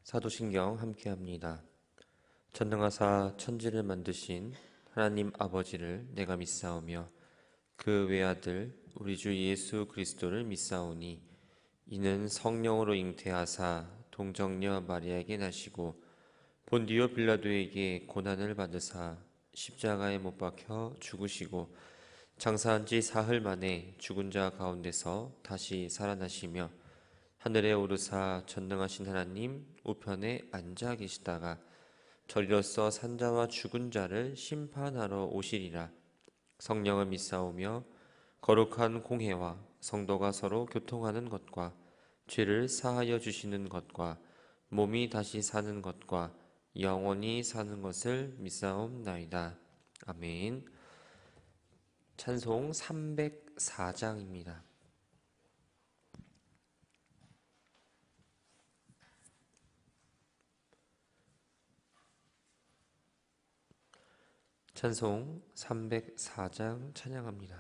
사도신경 함께합니다. 전능하사 천지를 만드신 하나님 아버지를 내가 믿사오며 그 외아들 우리 주 예수 그리스도를 믿사오니 이는 성령으로 잉태하사 동정녀 마리아에게 나시고 본디오 빌라도에게 고난을 받으사 십자가에 못 박혀 죽으시고 장사한 지 사흘 만에 죽은 자 가운데서 다시 살아나시며 하늘에 오르사 전능하신 하나님 우편에 앉아 계시다가 저리로서 산자와 죽은 자를 심판하러 오시리라. 성령을 믿사오며 거룩한 공회와 성도가 서로 교통하는 것과 죄를 사하여 주시는 것과 몸이 다시 사는 것과 영원히 사는 것을 믿사옵나이다. 아멘. 찬송 304장입니다. 찬송 304장 찬양합니다.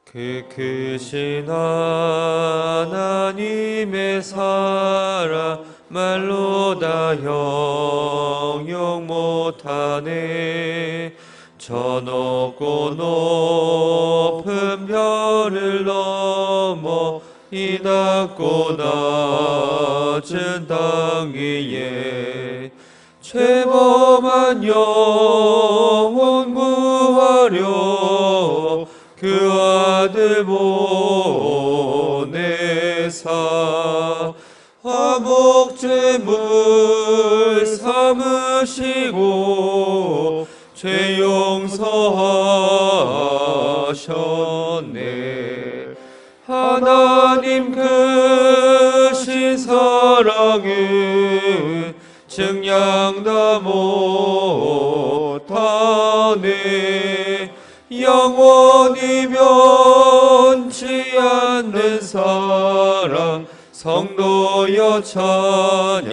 그 크신 하나님의 사랑 말로 다 형용 못하네. 저 높고 높은 별을 넘어 이 낮고 낮은 땅 위에 죄범한 영혼 구하려 그 아들 보내사 화목제물 삼으시고 죄 용서하셨네. 하나님 크신 사랑은 증량다 못하네. 영원히 변치 않는 사랑 성도여 찬양하세.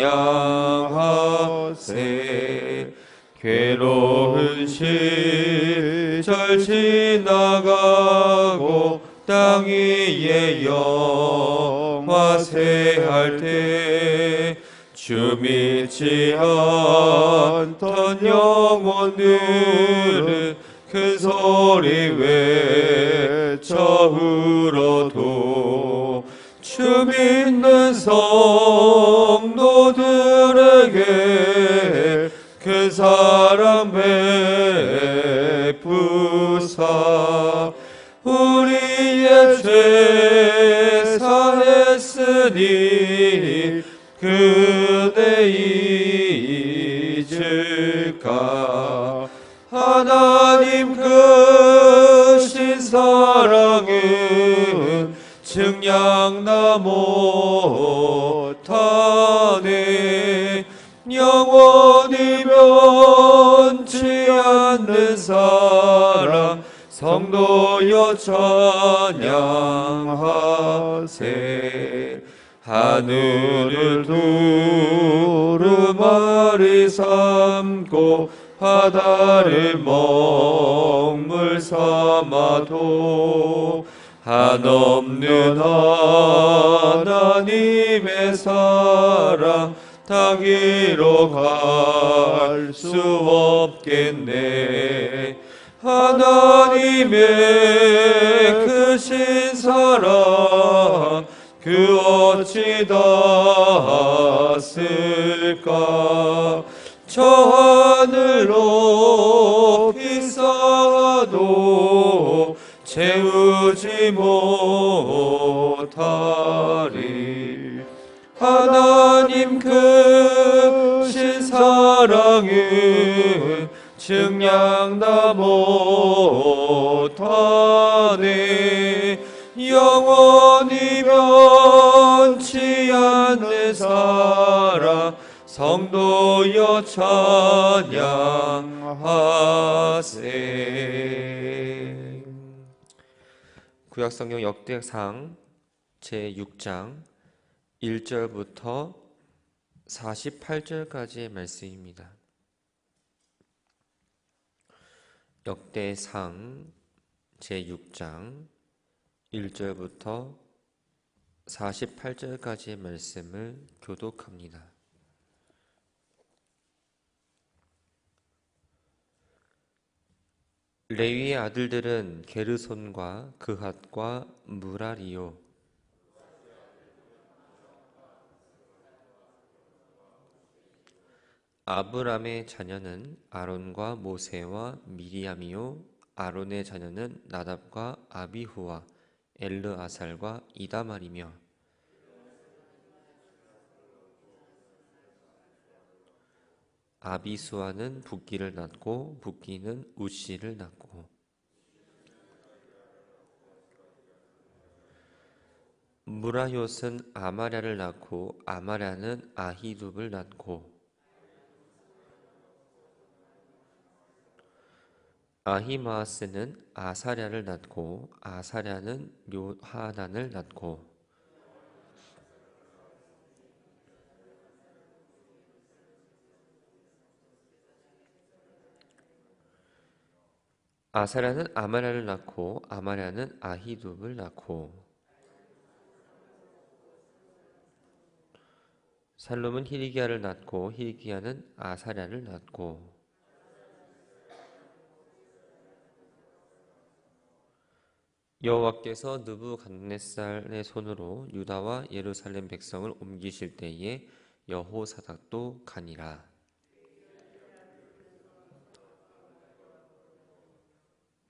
괴로운 시절 지나가고 땅 위에 영화세할 때 주 믿지 않던 영혼들은 큰 소리 외쳐 울어도 주 믿는 성도들에게 큰 사랑 베푸사 우리의 죄 사했으니 그대 잊을까. 하나님 크신 사랑은 증량다 못하네. 영원히 변치 않는 사랑 성도여 찬양하세. 하늘을 두루마리 삼고 바다를 먹물 삼아도 한없는 하나님의 사랑 땅 위로 갈 수 없겠네. 하나님의 크신 사랑 그 어찌 닿았을까. 저 하늘 높이 쌓아도 채우지 못하리. 하나님 크신 사랑은 증량다 못하네. 영원히 변치 않는 사랑 성도여 찬양하세. 구약성경 역대상 제6장 1절부터 48절까지의 말씀입니다. 역대상 제6장 1절부터 48절까지의 말씀을 교독합니다. 레위의 아들들은 게르손과 그핫과 무라리요. 아브람의 자녀는 아론과 모세와 미리암이요. 아론의 자녀는 나답과 아비후와 엘르아살과 이다말이며 아비수아는 붓기를 낳고 붓기는 우시를 낳고 무라յ옷은 아마랴를 낳고 아마랴는 아히둡을 낳고 아히마아스는 아사랴를 낳고 아사랴는 요하단을 낳고 아사랴는 아마랴를 낳고 아마랴는 아히둡을 낳고 살룸은 히리기야를 낳고 히리기야는 아사랴를 낳고 여호와께서 느부갓네살의 손으로 유다와 예루살렘 백성을 옮기실 때에 여호사닥도 가니라.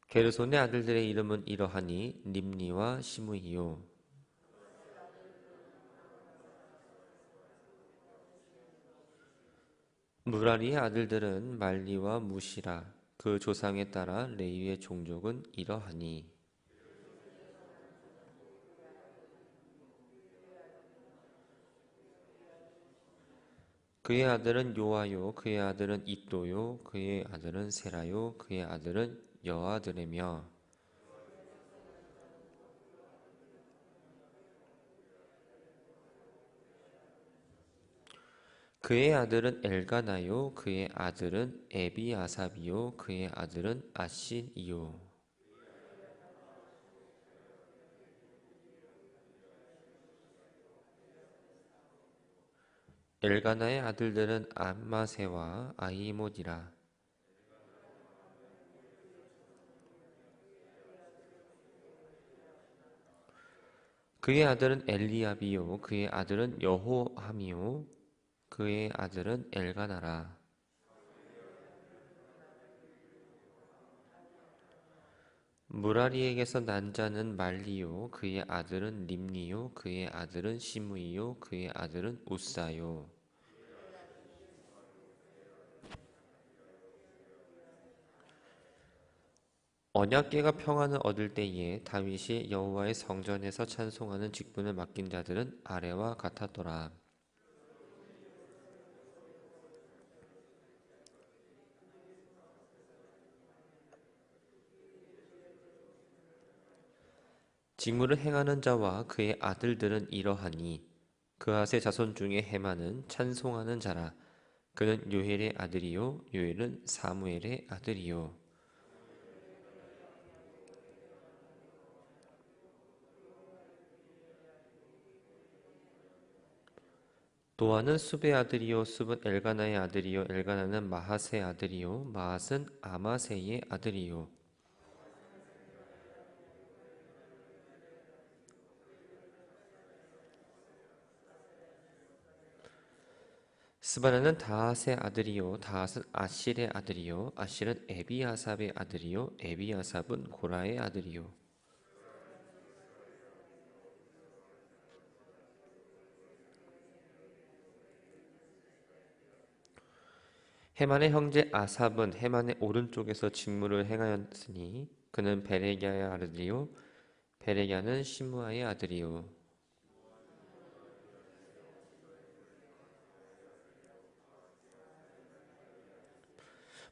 게르손의 아들들의 이름은 이러하니 림니와 시므이요. 무라리의 아들들은 말리와 무시라. 그 조상에 따라 레위의 종족은 이러하니 그의 아들은 요아요, 그의 아들은 잇도요, 그의 아들은 세라요, 그의 아들은 여아드레며 그의 아들은 엘가나요, 그의 아들은 에비아삽이요, 그의 아들은 아신이요. 엘가나의 아들들은 암마세와 아히모디라. 그의 아들은 엘리압이요, 그의 아들은 여호함이요, 그의 아들은 엘가나라. 무라리에게서 난 자는 말리요, 그의 아들은 림니요, 그의 아들은 시므이요, 그의 아들은 우사요. 언약궤가 평안을 얻을 때에 다윗이 여호와의 성전에서 찬송하는 직분을 맡긴 자들은 아래와 같았더라. 직무를 행하는 자와 그의 아들들은 이러하니 그핫의 자손 중에 헤만은 찬송하는 자라. 그는 요엘의 아들이요 요엘은 사무엘의 아들이요. 도아는 숲의 아들이요 숲은 엘가나의 아들이요 엘가나는 마핫의 아들이요 마핫은 아마세의 아들이요. 스바나는 다핫의 아들이요 다핫은 아실의 아들이요 아실은 에비아삽의 아들이요 에비아삽은 고라의 아들이요. 헤만의 형제 아삽은 헤만의 오른쪽에서 직무를 행하였으니 그는 베레기야의 아들이요 베레기야는 시므아의 아들이요.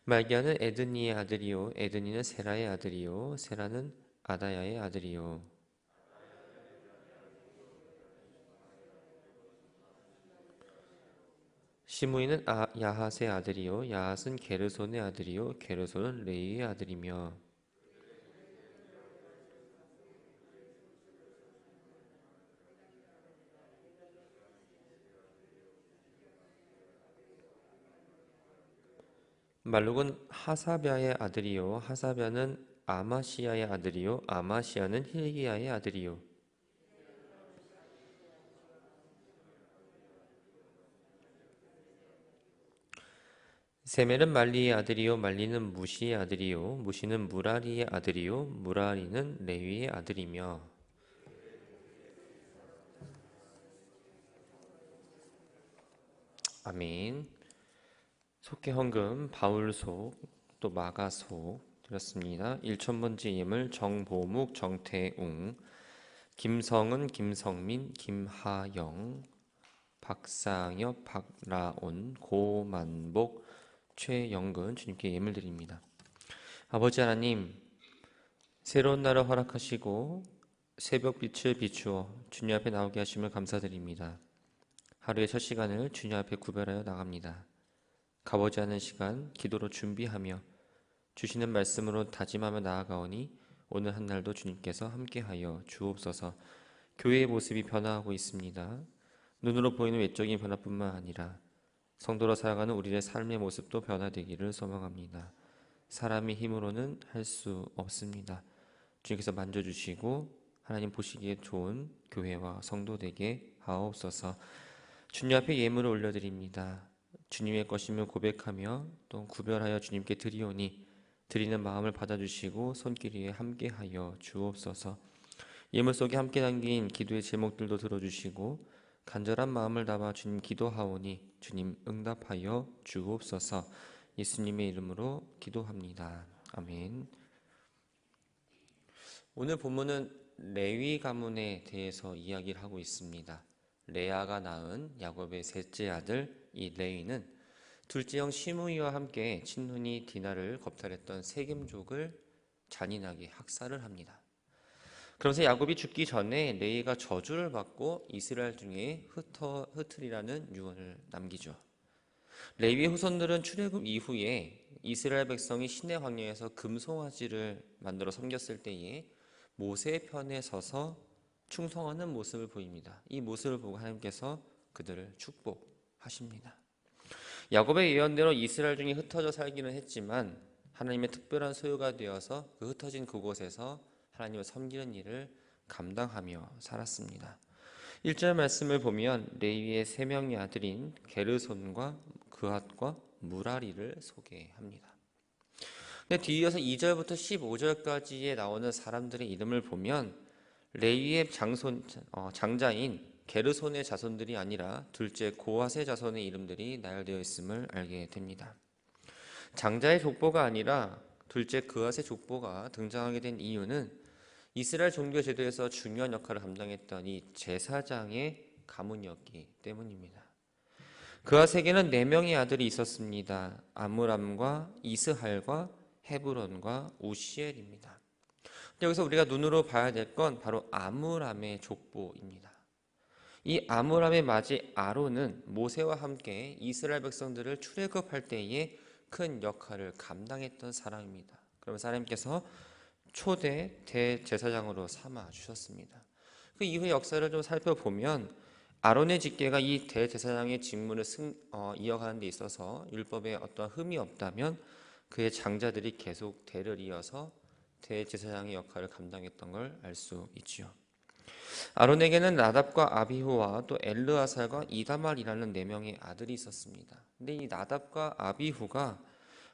말기야는 에드니의 아들이요 에드니는 세라의 아들이요 세라는 아다야의 아들이요. 시므이는 야핫의 아들이요 야핫은 게르손의 아들이요 게르손은 레위의 아들이며 말룩은 하사랴의 아들이요 하사랴는 아마시야의 아들이요 아마시야는 힐기야의 아들이요 세멜은 말리의 아들이요 말리는 무시의 아들이요 무시는 무라리의 아들이요 무라리는 레위의 아들이며 아멘. 속회헌금 바울속 또 마가속 드렸습니다. 1,000번째 예물 정보묵 정태웅 김성은 김성민 김하영 박상엽 박라온 고만복 최영근 주님께 예물 드립니다. 아버지 하나님 새로운 날을 허락하시고 새벽빛을 비추어 주님 앞에 나오게 하심을 감사드립니다. 하루의 첫 시간을 주님 앞에 구별하여 나갑니다. 가보지 않은 시간 기도로 준비하며 주시는 말씀으로 다짐하며 나아가오니 오늘 한 날도 주님께서 함께하여 주옵소서. 교회의 모습이 변화하고 있습니다. 눈으로 보이는 외적인 변화뿐만 아니라 성도로 살아가는 우리의 삶의 모습도 변화되기를 소망합니다. 사람의 힘으로는 할 수 없습니다. 주님께서 만져주시고 하나님 보시기에 좋은 교회와 성도 되게 하옵소서. 주님 앞에 예물을 올려드립니다. 주님의 것임을 고백하며 또 구별하여 주님께 드리오니 드리는 마음을 받아주시고 손길 위에 함께하여 주옵소서. 예물 속에 함께 담긴 기도의 제목들도 들어주시고 간절한 마음을 담아 주님 기도하오니 주님 응답하여 주옵소서. 예수님의 이름으로 기도합니다. 아멘. 오늘 본문은 레위 가문에 대해서 이야기를 하고 있습니다. 레아가 낳은 야곱의 셋째 아들 이 레위는 둘째 형 시므이와 함께 친누이 디나를 겁탈했던 세겜족을 잔인하게 학살을 합니다. 그러면서 야곱이 죽기 전에 레위가 저주를 받고 이스라엘 중에 흩으리라는 유언을 남기죠. 레위의 후손들은 출애굽 이후에 이스라엘 백성이 시내 광야에서 금송아지를 만들어 섬겼을 때에 모세의 편에 서서 충성하는 모습을 보입니다. 이 모습을 보고 하나님께서 그들을 축복하십니다. 야곱의 예언대로 이스라엘 중에 흩어져 살기는 했지만 하나님의 특별한 소유가 되어서 그 흩어진 그곳에서 하나님을 섬기는 일을 감당하며 살았습니다. 1절 말씀을 보면 레위의 세 명의 아들인 게르손과 그핫과 무라리를 소개합니다. 근데 뒤이어서 2절부터 15절까지에 나오는 사람들의 이름을 보면 레위의 장자인 게르손의 자손들이 아니라 둘째 고핫의 자손의 이름들이 나열되어 있음을 알게 됩니다. 장자의 족보가 아니라 둘째 그핫의 족보가 등장하게 된 이유는 이스라엘 종교 제도에서 중요한 역할을 감당했던 이 제사장의 가문이었기 때문입니다. 그핫에게는 4명의 아들이 있었습니다. 아므람과 이스할과 헤브론과 우시엘입니다. 여기서 우리가 눈으로 봐야 될 건 바로 아므람의 족보입니다. 이 아므람의 맞이 아론은 모세와 함께 이스라엘 백성들을 출애굽할 때에 큰 역할을 감당했던 사람입니다. 그러면서 하나님께서 초대 대제사장으로 삼아 주셨습니다. 그 이후의 역사를 좀 살펴보면 아론의 직계가 이 대제사장의 직무를 이어가는 데 있어서 율법에 어떤 흠이 없다면 그의 장자들이 계속 대를 이어서 대제사장의 역할을 감당했던 걸 알 수 있지요. 아론에게는 나답과 아비후와 또 엘르아살과 이다말이라는 4명의 아들이 있었습니다. 근데 이 나답과 아비후가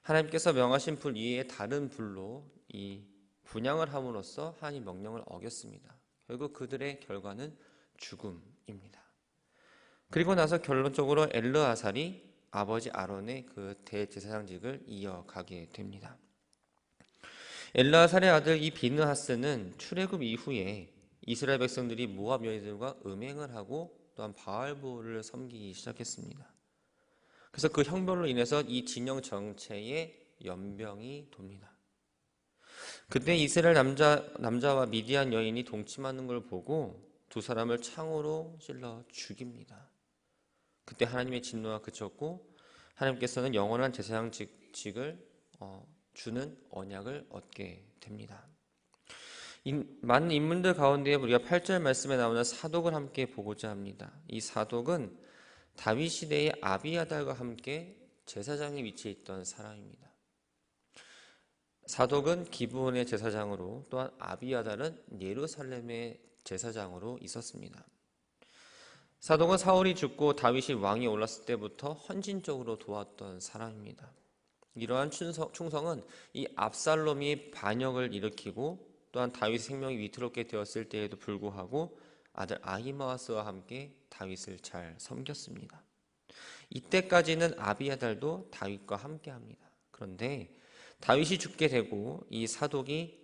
하나님께서 명하신 불 이외에 다른 불로 이 분향을 함으로써 하나님 명령을 어겼습니다. 결국 그들의 결과는 죽음입니다. 그리고 나서 결론적으로 엘르아살이 아버지 아론의 그 대제사장직을 이어가게 됩니다. 엘르아살의 아들 이 비느하스는 출애굽 이후에 이스라엘 백성들이 모압 여인들과 음행을 하고 또한 바알보를 섬기기 시작했습니다. 그래서 그 형벌로 인해서 이 진영 정체에 연병이 돕니다. 그때 이스라엘 남자와 미디안 여인이 동침하는 걸 보고 두 사람을 창으로 찔러 죽입니다. 그때 하나님의 진노가 그쳤고 하나님께서는 영원한 제사장직을 주는 언약을 얻게 됩니다. 많은 인물들 가운데 우리가 8절 말씀에 나오는 사독을 함께 보고자 합니다. 이 사독은 다윗 시대의 아비아달과 함께 제사장의 위치에 있던 사람입니다. 사독은 기브온의 제사장으로, 또한 아비아달은 예루살렘의 제사장으로 있었습니다. 사독은 사울이 죽고 다윗이 왕이 올랐을 때부터 헌신적으로 도왔던 사람입니다. 이러한 충성은 이 압살롬이 반역을 일으키고 또한 다윗 생명이 위태롭게 되었을 때에도 불구하고 아들 아히마아스와 함께 다윗을 잘 섬겼습니다. 이때까지는 아비아달도 다윗과 함께합니다. 그런데 다윗이 죽게 되고 이 사독은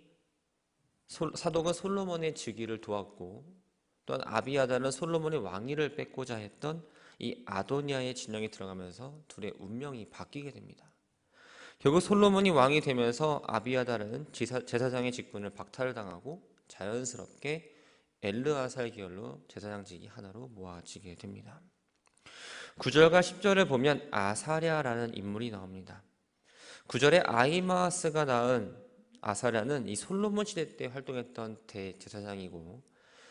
솔로몬의 즉위를 도왔고 또한 아비아달은 솔로몬의 왕위를 뺏고자 했던 이 아도니아의 진영에 들어가면서 둘의 운명이 바뀌게 됩니다. 결국 솔로몬이 왕이 되면서 아비아달은 제사장의 직분을 박탈을 당하고 자연스럽게 엘르아살 계열로 제사장직이 하나로 모아지게 됩니다. 9절과 10절을 보면 아사랴라는 인물이 나옵니다. 9절에 아히마아스가 낳은 아사랴는 이 솔로몬 시대 때 활동했던 대제사장이고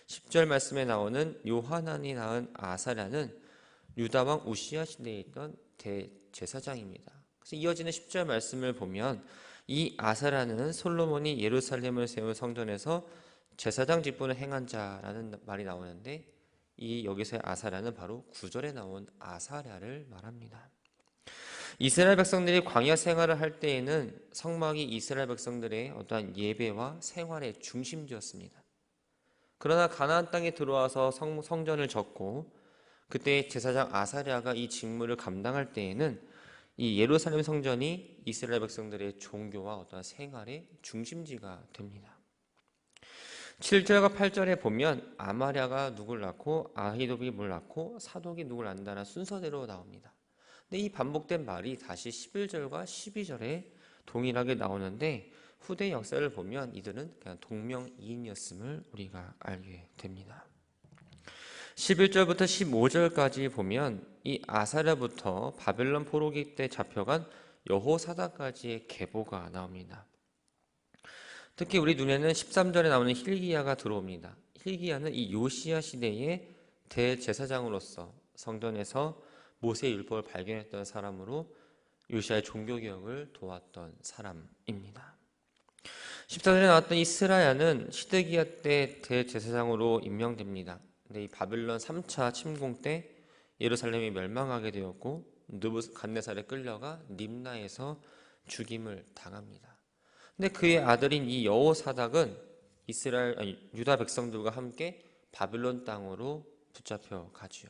10절 말씀에 나오는 요하난이 낳은 아사랴는 유다왕 우시야 시대에 있던 대제사장입니다. 그래서 이어지는 10절 말씀을 보면 이 아사랴는 솔로몬이 예루살렘을 세운 성전에서 제사장 직분을 행한 자라는 말이 나오는데 이 여기서의 아사랴는 바로 9절에 나온 아사랴를 말합니다. 이스라엘 백성들이 광야 생활을 할 때에는 성막이 이스라엘 백성들의 어떠한 예배와 생활의 중심지였습니다. 그러나 가나안 땅에 들어와서 성전을 짓고 그때 제사장 아사랴가 이 직무를 감당할 때에는 이 예루살렘 성전이 이스라엘 백성들의 종교와 어떠한 생활의 중심지가 됩니다. 7절과 8절에 보면 아마랴가 누굴 낳고 아히도비 뭘 낳고 사독이 누굴 낳는다는 순서대로 나옵니다. 근데 이 반복된 말이 다시 11절과 12절에 동일하게 나오는데 후대 역사를 보면 이들은 그냥 동명이인이었음을 우리가 알게 됩니다. 11절부터 15절까지 보면 이 아사랴부터 바벨론 포로기 때 잡혀간 여호사닥까지의 계보가 나옵니다. 특히 우리 눈에는 13절에 나오는 힐기야가 들어옵니다. 힐기야는 이 요시야 시대의 대제사장으로서 성전에서 모세의 율법을 발견했던 사람으로 요시야의 종교개혁을 도왔던 사람입니다. 14절에 나왔던 이 스라야는 시드기야 때 대제사장으로 임명됩니다. 근데 이 바벨론 3차 침공 때 예루살렘이 멸망하게 되었고 느부갓네살에 끌려가 림나에서 죽임을 당합니다. 근데 그의 아들인 이 여호사닥은 유다 백성들과 함께 바빌론 땅으로 붙잡혀 가지요.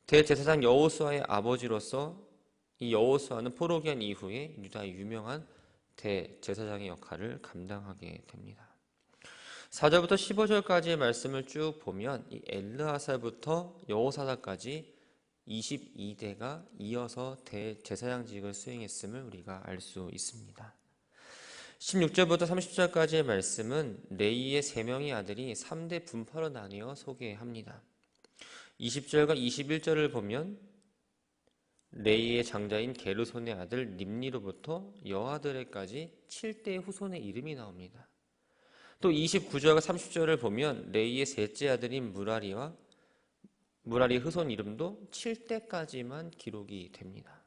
대제사장 여호수아의 아버지로서 이 여호수아는 포로기한 이후에 유다의 유명한 대제사장의 역할을 감당하게 됩니다. 4절부터 15절까지의 말씀을 쭉 보면 이 엘르아살부터 여호사닥까지 22대가 이어서 대제사장직을 수행했음을 우리가 알 수 있습니다. 16절부터 30절까지의 말씀은 레이의 3명의 아들이 3대 분파로 나뉘어 소개합니다. 20절과 21절을 보면 레이의 장자인 게르손의 아들 림니로부터 여아들에까지 7대 후손의 이름이 나옵니다. 또 29절과 30절을 보면 레이의 셋째 아들인 무라리 후손 이름도 7대까지만 기록이 됩니다.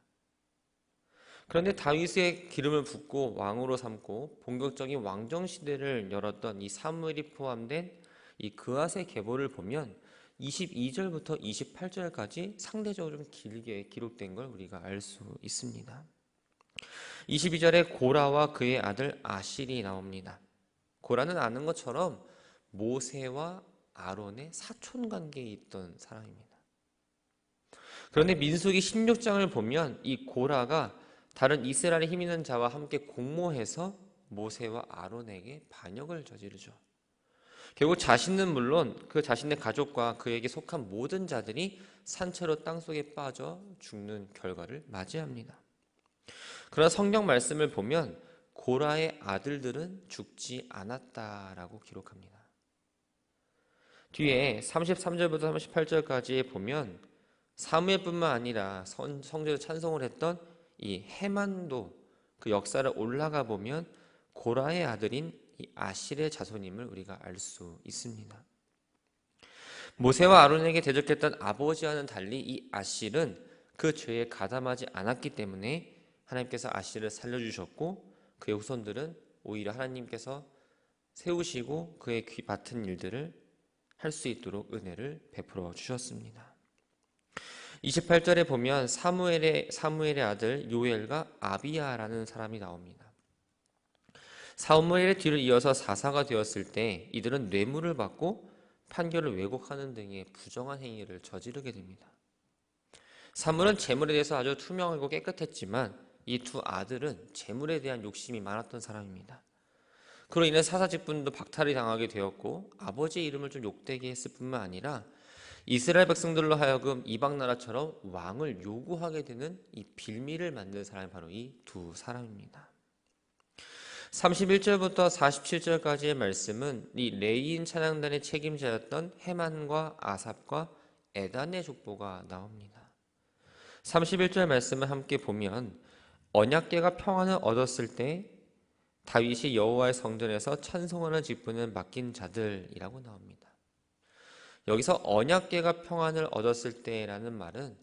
그런데 다윗의 기름을 붓고 왕으로 삼고 본격적인 왕정 시대를 열었던 이 사무엘이 포함된 이 그앗의 계보를 보면 22절부터 28절까지 상대적으로 좀 길게 기록된 걸 우리가 알 수 있습니다. 22절에 고라와 그의 아들 아실이 나옵니다. 고라는 아는 것처럼 모세와 아론의 사촌 관계에 있던 사람입니다. 그런데 민수기 16장을 보면 이 고라가 다른 이스라엘의 힘 있는 자와 함께 공모해서 모세와 아론에게 반역을 저지르죠. 결국 자신은 물론 그 자신의 가족과 그에게 속한 모든 자들이 산채로 땅속에 빠져 죽는 결과를 맞이합니다. 그러나 성경 말씀을 보면 고라의 아들들은 죽지 않았다라고 기록합니다. 뒤에 33절부터 38절까지 보면 사무엘뿐만 아니라 성전에서 찬송을 했던 이 헤만도 그 역사를 올라가 보면 고라의 아들인 이 아실의 자손임을 우리가 알 수 있습니다. 모세와 아론에게 대적했던 아버지와는 달리 이 아실은 그 죄에 가담하지 않았기 때문에 하나님께서 아실을 살려주셨고, 그의 후손들은 오히려 하나님께서 세우시고 그의 맡은 일들을 할 수 있도록 은혜를 베풀어 주셨습니다. 28절에 보면 사무엘의 아들 요엘과 아비야라는 사람이 나옵니다. 사무엘의 뒤를 이어서 사사가 되었을 때 이들은 뇌물을 받고 판결을 왜곡하는 등의 부정한 행위를 저지르게 됩니다. 사무엘은 재물에 대해서 아주 투명하고 깨끗했지만 이 두 아들은 재물에 대한 욕심이 많았던 사람입니다. 그로 인해 사사 직분도 박탈이 당하게 되었고, 아버지의 이름을 좀 욕되게 했을 뿐만 아니라 이스라엘 백성들로 하여금 이방 나라처럼 왕을 요구하게 되는 이 빌미를 만든 사람이 바로 이 두 사람입니다. 31절부터 47절까지의 말씀은 이 레위인 찬양단의 책임자였던 헤만과 아삽과 에단의 족보가 나옵니다. 31절 말씀을 함께 보면 언약궤가 평안을 얻었을 때 다윗이 여호와의 성전에서 찬송하는 직분을 맡긴 자들이라고 나옵니다. 여기서 언약궤가 평안을 얻었을 때라는 말은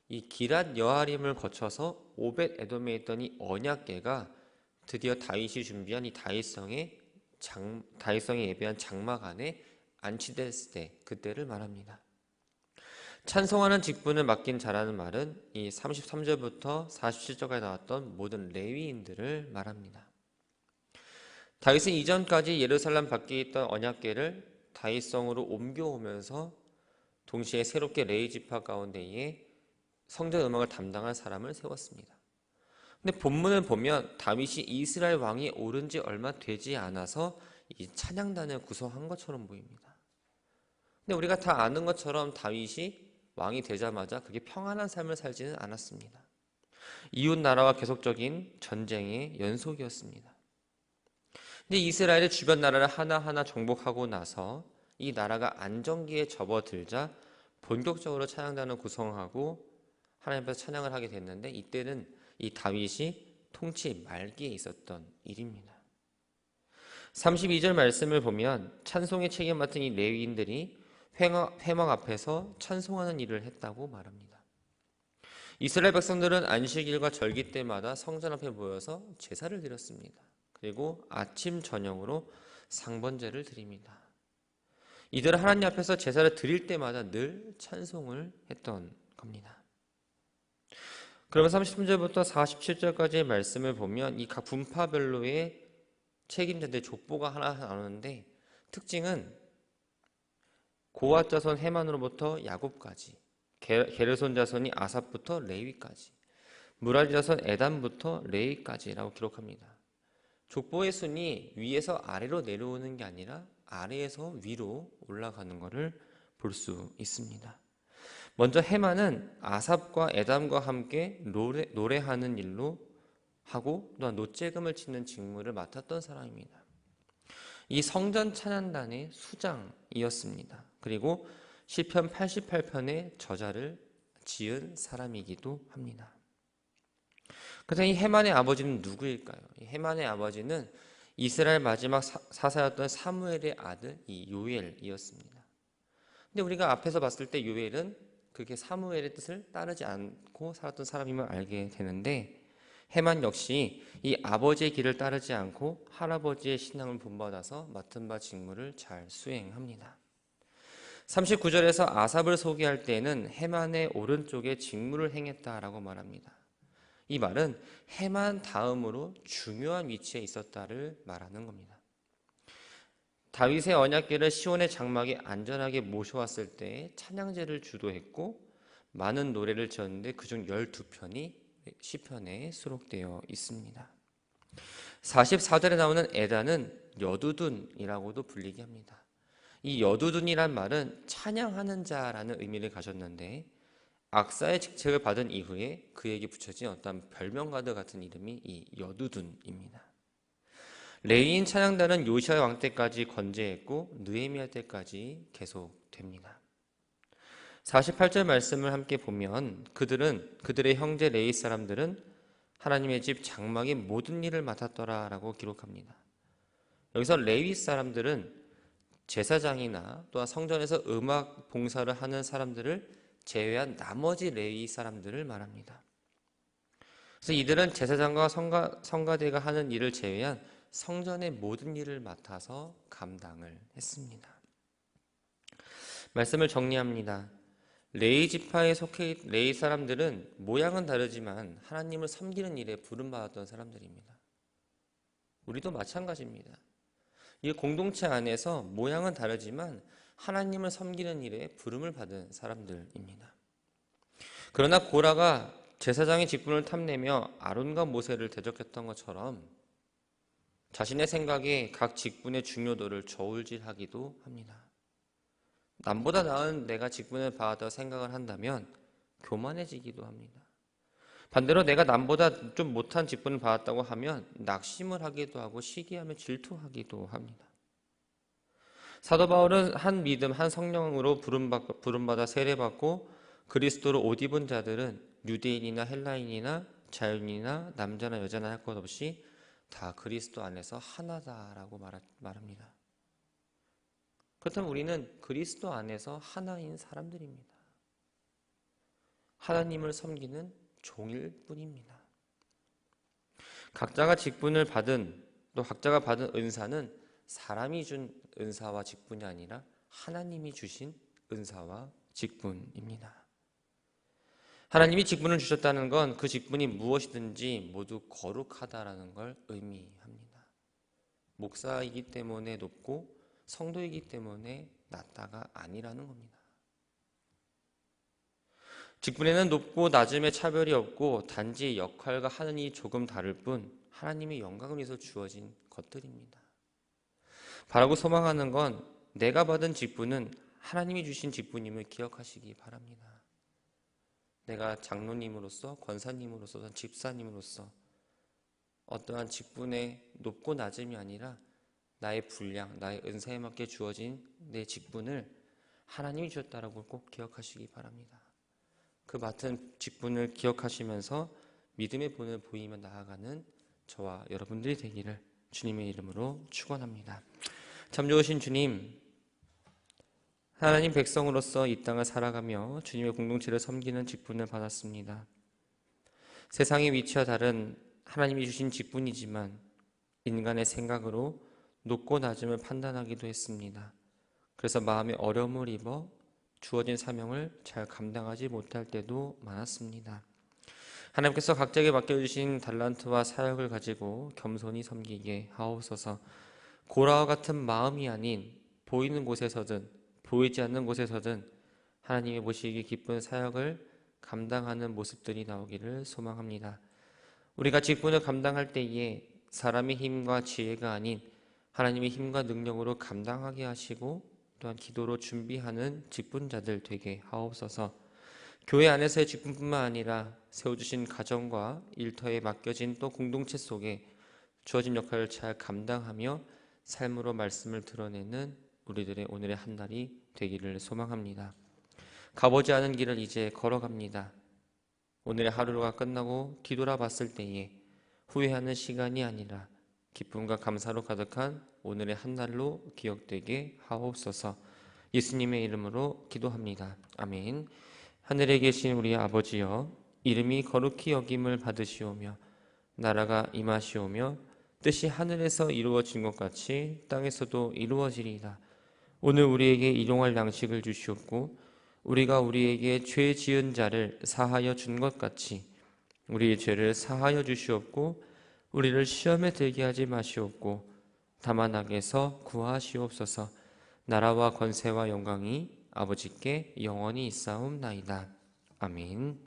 이 기랏 여아림을 거쳐서 오벳 에돔에 있던 이 언약궤가 드디어 다윗이 준비한 이 다윗성에 예배한 장막 안에 안치됐을 때, 그때를 말합니다. 찬송하는 직분을 맡긴 자라는 말은 이 33절부터 47절까지 나왔던 모든 레위인들을 말합니다. 다윗은 이전까지 예루살렘 밖에 있던 언약궤를 다윗성으로 옮겨오면서 동시에 새롭게 레위 지파 가운데에 성전 음악을 담당할 사람을 세웠습니다. 근데 본문을 보면 다윗이 이스라엘 왕이 오른 지 얼마 되지 않아서 이 찬양단을 구성한 것처럼 보입니다. 근데 우리가 다 아는 것처럼 다윗이 왕이 되자마자 그게 평안한 삶을 살지는 않았습니다. 이웃 나라와 계속적인 전쟁의 연속이었습니다. 근데 이스라엘의 주변 나라를 하나하나 정복하고 나서 이 나라가 안정기에 접어들자 본격적으로 찬양단을 구성하고 하나님 앞에서 찬양을 하게 됐는데, 이때는 이 다윗이 통치 말기에 있었던 일입니다. 32절 말씀을 보면 찬송의 책임 맡은 이 레위인들이 회막 앞에서 찬송하는 일을 했다고 말합니다. 이스라엘 백성들은 안식일과 절기 때마다 성전 앞에 모여서 제사를 드렸습니다. 그리고 아침 저녁으로 상번제를 드립니다. 이들은 하나님 앞에서 제사를 드릴 때마다 늘 찬송을 했던 겁니다. 그러면 33절부터 47절까지의 말씀을 보면 이 각 분파별로의 책임자들의 족보가 하나 나오는데, 특징은 고앗 자손 헤만으로부터 야곱까지, 게르손 자손이 아삽부터 레위까지, 무라리 자손 에단부터 레위까지라고 기록합니다. 족보의 순이 위에서 아래로 내려오는 게 아니라 아래에서 위로 올라가는 것을 볼 수 있습니다. 먼저 헤만은 아삽과 에담과 함께 노래하는 일로 하고 또한 노재금을 치는 직무를 맡았던 사람입니다. 이 성전 찬양단의 수장이었습니다. 그리고 시편 88편의 저자를 지은 사람이기도 합니다. 그래서 이 헤만의 아버지는 누구일까요? 이 헤만의 아버지는 이스라엘 마지막 사사였던 사무엘의 아들 이 요엘이었습니다. 근데 우리가 앞에서 봤을 때 요엘은 그게 사무엘의 뜻을 따르지 않고 살았던 사람임을 알게 되는데, 헤만 역시 이 아버지의 길을 따르지 않고 할아버지의 신앙을 본받아서 맡은 바 직무를 잘 수행합니다. 39절에서 아삽을 소개할 때에는 헤만의 오른쪽에 직무를 행했다라고 말합니다. 이 말은 헤만 다음으로 중요한 위치에 있었다를 말하는 겁니다. 다윗의 언약궤를 시온의 장막에 안전하게 모셔왔을 때 찬양제를 주도했고 많은 노래를 지었는데 그중 12편이 시편에 수록되어 있습니다. 44절에 나오는 에다는 여두둔이라고도 불리게 합니다. 이 여두둔이란 말은 찬양하는 자라는 의미를 가졌는데, 악사의 직책을 받은 이후에 그에게 붙여진 어떤 별명가드 같은 이름이 이 여두둔입니다. 레위인 찬양단은 요시야 왕 때까지 건재했고 느헤미야 때까지 계속됩니다. 48절 말씀을 함께 보면 그들의 형제 레위 사람들은 하나님의 집 장막의 모든 일을 맡았더라라고 기록합니다. 여기서 레위 사람들은 제사장이나 또한 성전에서 음악 봉사를 하는 사람들을 제외한 나머지 레위 사람들을 말합니다. 그래서 이들은 제사장과 성가대가 하는 일을 제외한 성전의 모든 일을 맡아서 감당을 했습니다. 말씀을 정리합니다. 레위 지파에 속해 레위 사람들은 모양은 다르지만 하나님을 섬기는 일에 부름받았던 사람들입니다. 우리도 마찬가지입니다. 이 공동체 안에서 모양은 다르지만 하나님을 섬기는 일에 부름을 받은 사람들입니다. 그러나 고라가 제사장의 직분을 탐내며 아론과 모세를 대적했던 것처럼 자신의 생각에 각 직분의 중요도를 저울질하기도 합니다. 남보다 나은 내가 직분을 받았다고 생각을 한다면 교만해지기도 합니다. 반대로 내가 남보다 좀 못한 직분을 받았다고 하면 낙심을 하기도 하고 시기하며 질투하기도 합니다. 사도 바울은 한 믿음, 한 성령으로 부름받아 세례받고 그리스도로 옷 입은 자들은 유대인이나 헬라인이나 자유인이나 남자나 여자나 할 것 없이 다 그리스도 안에서 하나다라고 말합니다. 그렇다면 우리는 그리스도 안에서 하나인 사람들입니다. 하나님을 섬기는 종일 뿐입니다. 각자가 직분을 받은 또 각자가 받은 은사는 사람이 준 은사와 직분이 아니라 하나님이 주신 은사와 직분입니다. 하나님이 직분을 주셨다는 건 그 직분이 무엇이든지 모두 거룩하다라는 걸 의미합니다. 목사이기 때문에 높고 성도이기 때문에 낮다가 아니라는 겁니다. 직분에는 높고 낮음의 차별이 없고 단지 역할과 하는 일이 조금 다를 뿐 하나님의 영광을 위해서 주어진 것들입니다. 바라고 소망하는 건 내가 받은 직분은 하나님이 주신 직분임을 기억하시기 바랍니다. 내가 장로님으로서, 권사님으로서, 집사님으로서 어떠한 직분의 높고 낮음이 아니라 나의 분량, 나의 은사에 맞게 주어진 내 직분을 하나님이 주셨다라고 꼭 기억하시기 바랍니다. 그 맡은 직분을 기억하시면서 믿음의 본을 보이며 나아가는 저와 여러분들이 되기를 주님의 이름으로 축원합니다. 참 좋으신 주님, 하나님 백성으로서 이 땅을 살아가며 주님의 공동체를 섬기는 직분을 받았습니다. 세상의 위치와 다른 하나님이 주신 직분이지만 인간의 생각으로 높고 낮음을 판단하기도 했습니다. 그래서 마음에 어려움을 입어 주어진 사명을 잘 감당하지 못할 때도 많았습니다. 하나님께서 각자에게 맡겨주신 달란트와 사역을 가지고 겸손히 섬기게 하옵소서. 고라와 같은 마음이 아닌 보이는 곳에서든 보이지 않는 곳에서든 하나님이 보시기 기쁜 사역을 감당하는 모습들이 나오기를 소망합니다. 우리가 직분을 감당할 때에 사람의 힘과 지혜가 아닌 하나님의 힘과 능력으로 감당하게 하시고 또한 기도로 준비하는 직분자들 되게 하옵소서. 교회 안에서의 직분뿐만 아니라 세워주신 가정과 일터에 맡겨진 또 공동체 속에 주어진 역할을 잘 감당하며 삶으로 말씀을 드러내는 우리들의 오늘의 한 날이 되기를 소망합니다. 가보지 않은 길을 이제 걸어갑니다. 오늘의 하루가 끝나고 뒤돌아봤을 때에 후회하는 시간이 아니라 기쁨과 감사로 가득한 오늘의 한 날로 기억되게 하옵소서. 예수님의 이름으로 기도합니다. 아멘. 하늘에 계신 우리 아버지여, 이름이 거룩히 여김을 받으시오며 나라가 임하시오며 뜻이 하늘에서 이루어진 것 같이 땅에서도 이루어지리이다. 오늘 우리에게 일용할 양식을 주시옵고 우리가 우리에게 죄 지은 자를 사하여 준 것 같이 우리의 죄를 사하여 주시옵고 우리를 시험에 들게 하지 마시옵고 다만 악에서 구하시옵소서. 나라와 권세와 영광이 아버지께 영원히 있사옵나이다. 아멘.